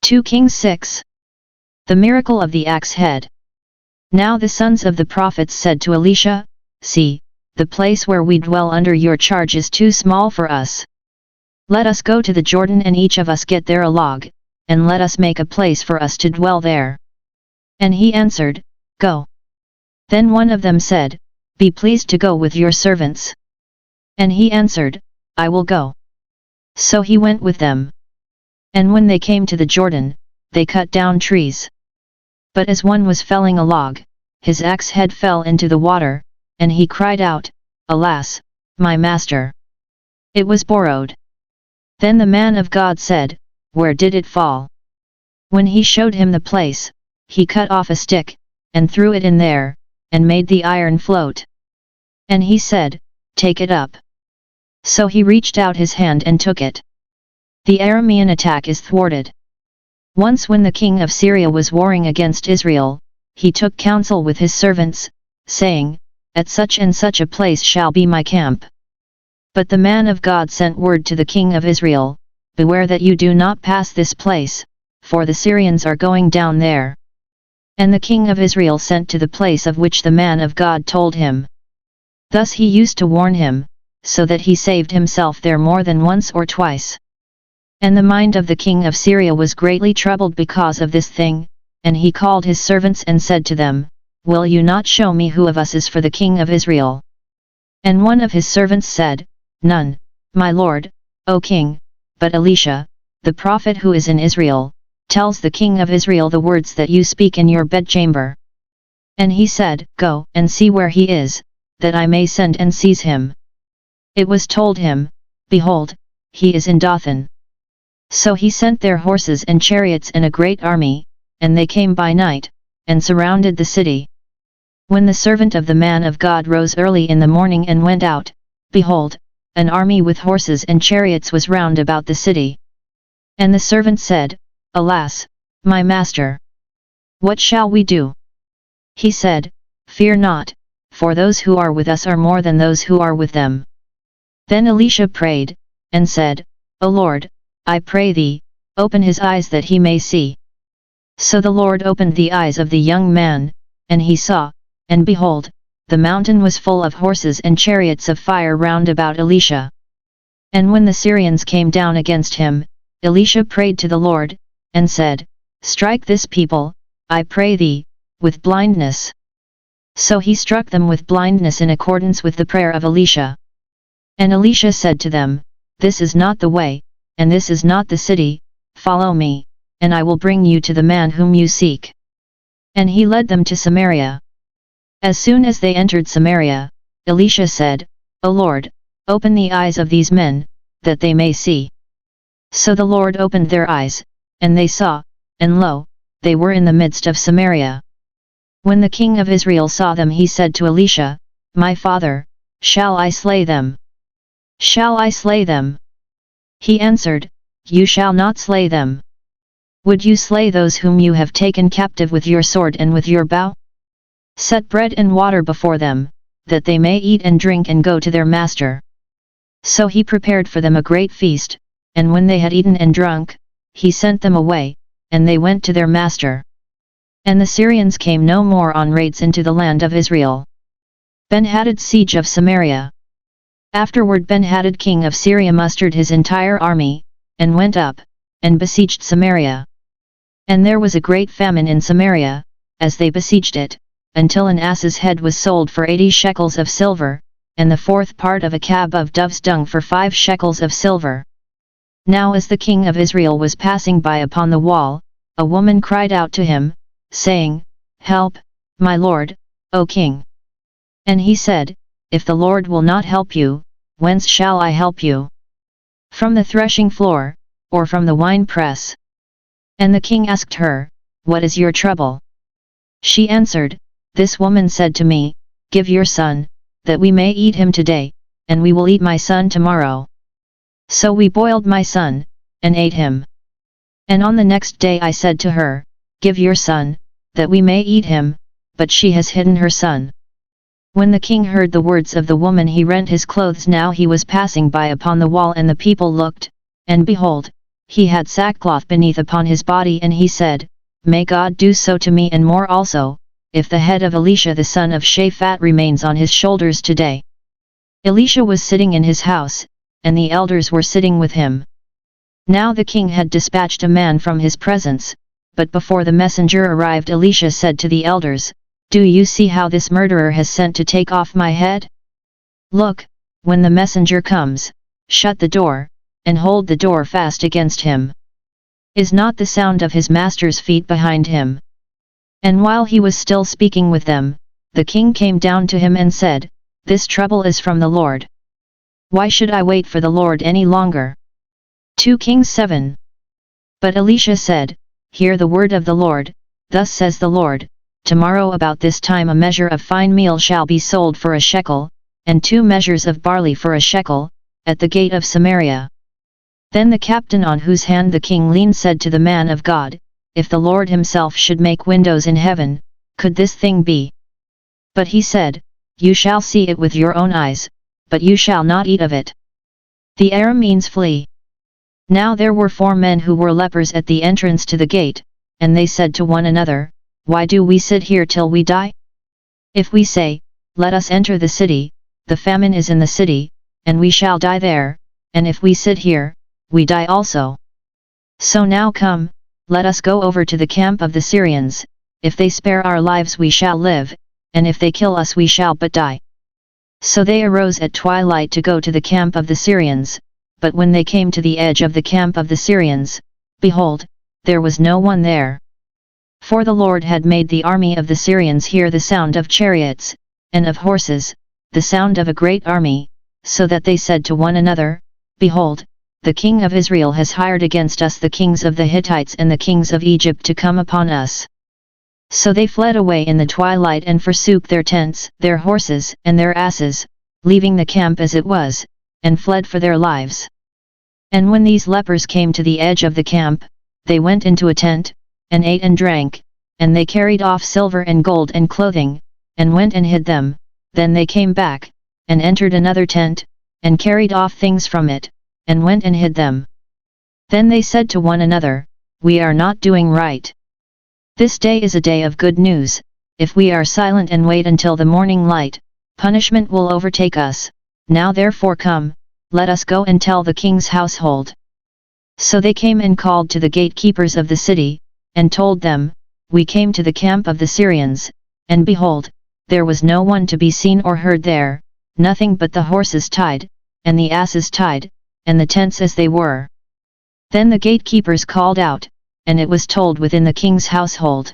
2 Kings 6. The miracle of the axe head. Now the sons of the prophets said to Elisha, "See, the place where we dwell under your charge is too small for us. Let us go to the Jordan and each of us get there a log, and let us make a place for us to dwell there." And he answered, "Go." Then one of them said, "Be pleased to go with your servants." And he answered, "I will go." So he went with them. And when they came to the Jordan, they cut down trees. But as one was felling a log, his axe head fell into the water, and he cried out, "Alas, my master! It was borrowed." Then the man of God said, "Where did it fall?" When he showed him the place, he cut off a stick, and threw it in there, and made the iron float. And he said, "Take it up." So he reached out his hand and took it. The Aramean attack is thwarted. Once when the king of Syria was warring against Israel, he took counsel with his servants, saying, "At such and such a place shall be my camp." But the man of God sent word to the king of Israel, "Beware that you do not pass this place, for the Syrians are going down there." And the king of Israel sent to the place of which the man of God told him. Thus he used to warn him, so that he saved himself there more than once or twice. And the mind of the king of Syria was greatly troubled because of this thing, and he called his servants and said to them, "Will you not show me who of us is for the king of Israel?" And one of his servants said, "None, my lord, O king, but Elisha, the prophet who is in Israel, tells the king of Israel the words that you speak in your bedchamber." And he said, "Go and see where he is, that I may send and seize him." It was told him, "Behold, he is in Dothan." So he sent their horses and chariots and a great army, and they came by night, and surrounded the city. When the servant of the man of God rose early in the morning and went out, behold, an army with horses and chariots was round about the city. And the servant said, "Alas, my master! What shall we do?" He said, "Fear not, for those who are with us are more than those who are with them." Then Elisha prayed, and said, "O Lord, I pray thee, open his eyes that he may see." So the Lord opened the eyes of the young man, and he saw, and behold, the mountain was full of horses and chariots of fire round about Elisha. And when the Syrians came down against him, Elisha prayed to the Lord, and said, "Strike this people, I pray thee, with blindness." So he struck them with blindness in accordance with the prayer of Elisha. And Elisha said to them, "This is not the way, and this is not the city, follow me, and I will bring you to the man whom you seek." And he led them to Samaria. As soon as they entered Samaria, Elisha said, "O Lord, open the eyes of these men, that they may see." So the Lord opened their eyes, and they saw, and lo, they were in the midst of Samaria. When the king of Israel saw them, he said to Elisha, "My father, shall I slay them? Shall I slay them?" He answered, "You shall not slay them. Would you slay those whom you have taken captive with your sword and with your bow? Set bread and water before them, that they may eat and drink and go to their master." So he prepared for them a great feast, and when they had eaten and drunk, he sent them away, and they went to their master. And the Syrians came no more on raids into the land of Israel. Ben-Hadad's siege of Samaria. Afterward Ben-Hadad king of Syria mustered his entire army, and went up, and besieged Samaria. And there was a great famine in Samaria, as they besieged it, until an ass's head was sold for 80 shekels of silver, and the fourth part of a cab of dove's dung for 5 shekels of silver. Now as the king of Israel was passing by upon the wall, a woman cried out to him, saying, "Help, my lord, O king." And he said, "If the Lord will not help you, whence shall I help you? From the threshing floor, or from the wine press?" And the king asked her, "What is your trouble?" She answered, "This woman said to me, 'Give your son, that we may eat him today, and we will eat my son tomorrow.' So we boiled my son, and ate him. And on the next day I said to her, 'Give your son, that we may eat him,' but she has hidden her son." When the king heard the words of the woman, he rent his clothes. Now he was passing by upon the wall, and the people looked, and behold, he had sackcloth beneath upon his body, and he said, "May God do so to me and more also, if the head of Elisha the son of Shaphat remains on his shoulders today." Elisha was sitting in his house, and the elders were sitting with him. Now the king had dispatched a man from his presence, but before the messenger arrived Elisha said to the elders, "Do you see how this murderer has sent to take off my head? Look, when the messenger comes, shut the door, and hold the door fast against him. Is not the sound of his master's feet behind him?" And while he was still speaking with them, the king came down to him and said, "This trouble is from the Lord. Why should I wait for the Lord any longer?" 2 Kings 7. But Elisha said, "Hear the word of the Lord, thus says the Lord, tomorrow about this time a measure of fine meal shall be sold for a shekel, and 2 measures of barley for a shekel, at the gate of Samaria." Then the captain on whose hand the king leaned said to the man of God, "If the Lord himself should make windows in heaven, could this thing be?" But he said, "You shall see it with your own eyes, but you shall not eat of it." The Aram means flee. Now there were 4 men who were lepers at the entrance to the gate, and they said to one another, "Why do we sit here till we die? If we say, 'Let us enter the city,' the famine is in the city, and we shall die there, and if we sit here, we die also. So now come, let us go over to the camp of the Syrians, if they spare our lives we shall live, and if they kill us we shall but die." So they arose at twilight to go to the camp of the Syrians, but when they came to the edge of the camp of the Syrians, behold, there was no one there. For the Lord had made the army of the Syrians hear the sound of chariots, and of horses, the sound of a great army, so that they said to one another, "Behold, the king of Israel has hired against us the kings of the Hittites and the kings of Egypt to come upon us." So they fled away in the twilight and forsook their tents, their horses, and their asses, leaving the camp as it was, and fled for their lives. And when these lepers came to the edge of the camp, they went into a tent, and ate and drank, and they carried off silver and gold and clothing, and went and hid them. Then they came back, and entered another tent, and carried off things from it, and went and hid them. Then they said to one another, "We are not doing right. This day is a day of good news. If we are silent and wait until the morning light, punishment will overtake us. Now therefore come, let us go and tell the king's household." So they came and called to the gatekeepers of the city, and told them, "We came to the camp of the Syrians, and behold, there was no one to be seen or heard there, nothing but the horses tied, and the asses tied, and the tents as they were." Then the gatekeepers called out, and it was told within the king's household.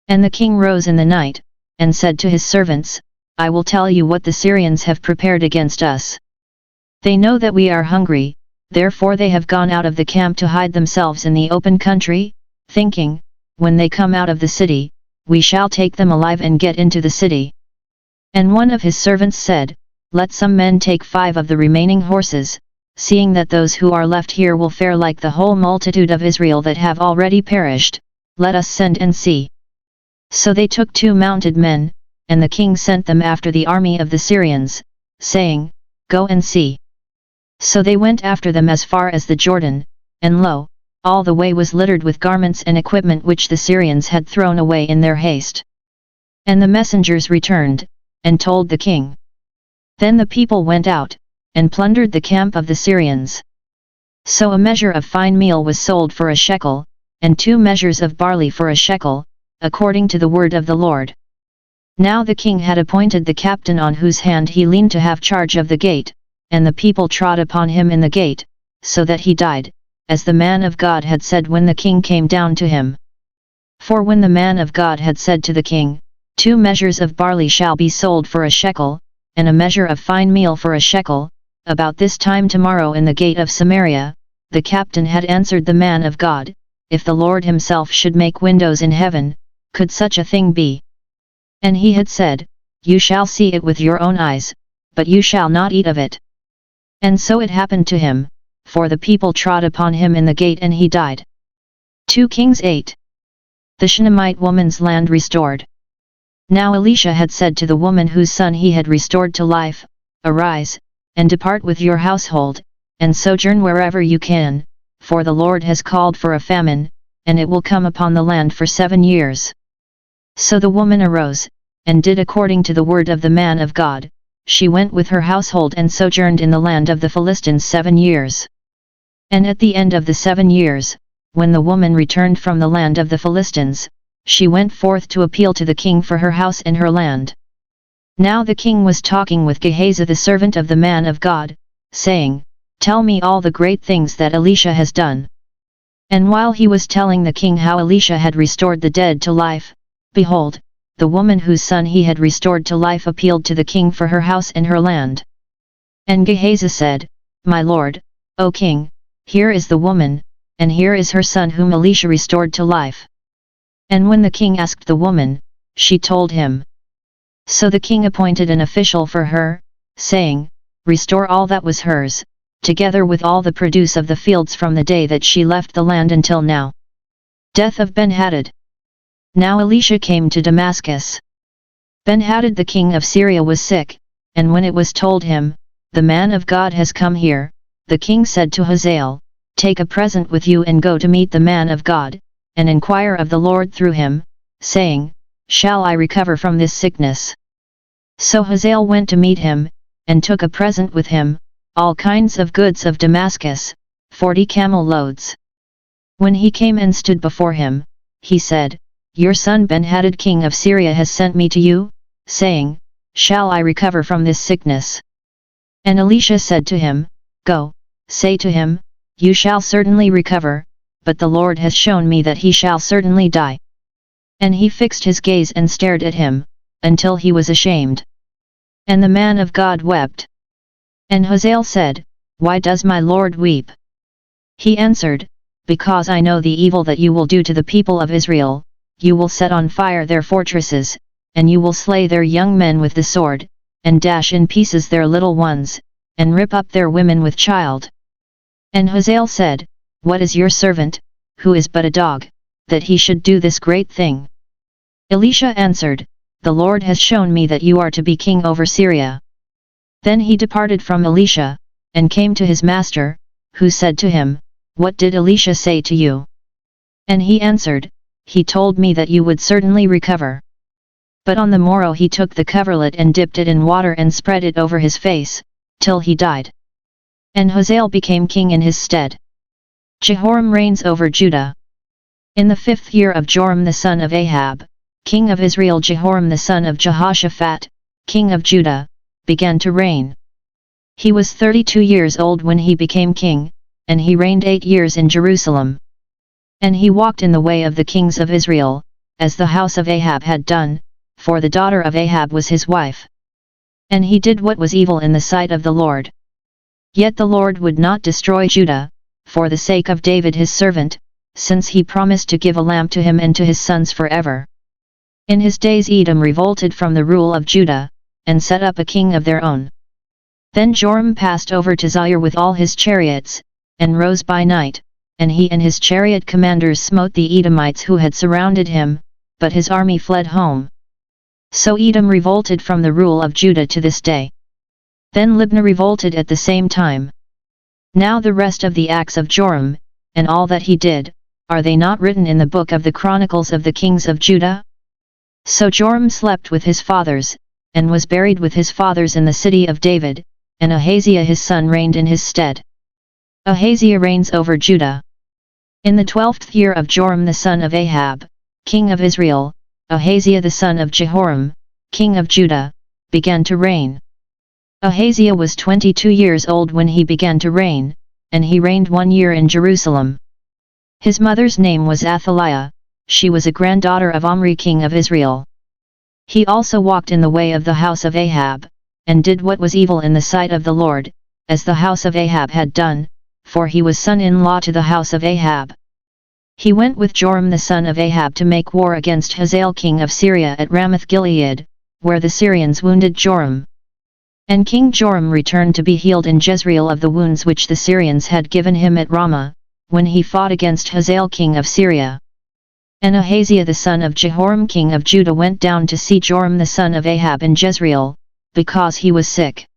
And the king rose in the night, and said to his servants, "I will tell you what the Syrians have prepared against us. They know that we are hungry, therefore they have gone out of the camp to hide themselves in the open country, thinking, when they come out of the city, we shall take them alive and get into the city." And one of his servants said, "Let some men take 5 of the remaining horses, seeing that those who are left here will fare like the whole multitude of Israel that have already perished, let us send and see." So they took 2 mounted men, and the king sent them after the army of the Syrians, saying, "Go and see." So they went after them as far as the Jordan, and lo, all the way was littered with garments and equipment which the Syrians had thrown away in their haste. And the messengers returned, and told the king. Then the people went out, and plundered the camp of the Syrians. So a measure of fine meal was sold for a shekel, and 2 measures of barley for a shekel, according to the word of the Lord. Now the king had appointed the captain on whose hand he leaned to have charge of the gate, and the people trod upon him in the gate, so that he died, as the man of God had said when the king came down to him. For when the man of God had said to the king, 2 measures of barley shall be sold for a shekel, and a measure of fine meal for a shekel, about this time tomorrow in the gate of Samaria, the captain had answered the man of God, "If the Lord himself should make windows in heaven, could such a thing be?" And he had said, "You shall see it with your own eyes, but you shall not eat of it." And so it happened to him, for the people trod upon him in the gate and he died. 2 Kings 8. The Shunammite woman's land restored. Now Elisha had said to the woman whose son he had restored to life, "Arise, and depart with your household, and sojourn wherever you can, for the Lord has called for a famine, and it will come upon the land for 7 years. So the woman arose, and did according to the word of the man of God. She went with her household and sojourned in the land of the Philistines 7 years. And at the end of the 7 years, when the woman returned from the land of the Philistines, she went forth to appeal to the king for her house and her land. Now the king was talking with Gehazi the servant of the man of God, saying, "Tell me all the great things that Elisha has done." And while he was telling the king how Elisha had restored the dead to life, behold, the woman whose son he had restored to life appealed to the king for her house and her land. And Gehazi said, "My lord, O king, here is the woman, and here is her son whom Elisha restored to life." And when the king asked the woman, she told him. So the king appointed an official for her, saying, "Restore all that was hers, together with all the produce of the fields from the day that she left the land until now." Death of Ben-Hadad. Now Elisha came to Damascus. Ben-Hadad the king of Syria was sick, and when it was told him, "The man of God has come here," the king said to Hazael, "Take a present with you and go to meet the man of God, and inquire of the Lord through him, saying, Shall I recover from this sickness?" So Hazael went to meet him, and took a present with him, all kinds of goods of Damascus, 40 camel loads. When he came and stood before him, he said, "Your son Ben-Hadad king of Syria has sent me to you, saying, Shall I recover from this sickness?" And Elisha said to him, "Go, say to him, You shall certainly recover, but the Lord has shown me that he shall certainly die." And he fixed his gaze and stared at him, until he was ashamed. And the man of God wept. And Hazael said, "Why does my Lord weep?" He answered, "Because I know the evil that you will do to the people of Israel. You will set on fire their fortresses, and you will slay their young men with the sword, and dash in pieces their little ones, and rip up their women with child." And Hazael said, "What is your servant, who is but a dog, that he should do this great thing?" Elisha answered, "The Lord has shown me that you are to be king over Syria." Then he departed from Elisha, and came to his master, who said to him, "What did Elisha say to you?" And he answered, "He told me that you would certainly recover." But on the morrow he took the coverlet and dipped it in water and spread it over his face, till he died. And Hazael became king in his stead. Jehoram reigns over Judah. In the 5th year of Joram the son of Ahab, king of Israel, Jehoram the son of Jehoshaphat, king of Judah, began to reign. He was 32 years old when he became king, and he reigned 8 years in Jerusalem. And he walked in the way of the kings of Israel, as the house of Ahab had done, for the daughter of Ahab was his wife. And he did what was evil in the sight of the Lord. Yet the Lord would not destroy Judah, for the sake of David his servant, since he promised to give a lamp to him and to his sons forever. In his days Edom revolted from the rule of Judah, and set up a king of their own. Then Joram passed over to Zair with all his chariots, and rose by night, and he and his chariot commanders smote the Edomites who had surrounded him, but his army fled home. So Edom revolted from the rule of Judah to this day. Then Libnah revolted at the same time. Now the rest of the acts of Joram, and all that he did, are they not written in the book of the Chronicles of the kings of Judah? So Joram slept with his fathers, and was buried with his fathers in the city of David, and Ahaziah his son reigned in his stead. Ahaziah reigns over Judah. In the 12th year of Joram the son of Ahab, king of Israel, Ahaziah the son of Jehoram, king of Judah, began to reign. Ahaziah was 22 years old when he began to reign, and he reigned 1 year in Jerusalem. His mother's name was Athaliah, she was a granddaughter of Omri king of Israel. He also walked in the way of the house of Ahab, and did what was evil in the sight of the Lord, as the house of Ahab had done, for he was son-in-law to the house of Ahab. He went with Joram the son of Ahab to make war against Hazael king of Syria at Ramoth-Gilead, where the Syrians wounded Joram. And King Joram returned to be healed in Jezreel of the wounds which the Syrians had given him at Ramah, when he fought against Hazael king of Syria. And Ahaziah the son of Jehoram king of Judah went down to see Joram the son of Ahab in Jezreel, because he was sick.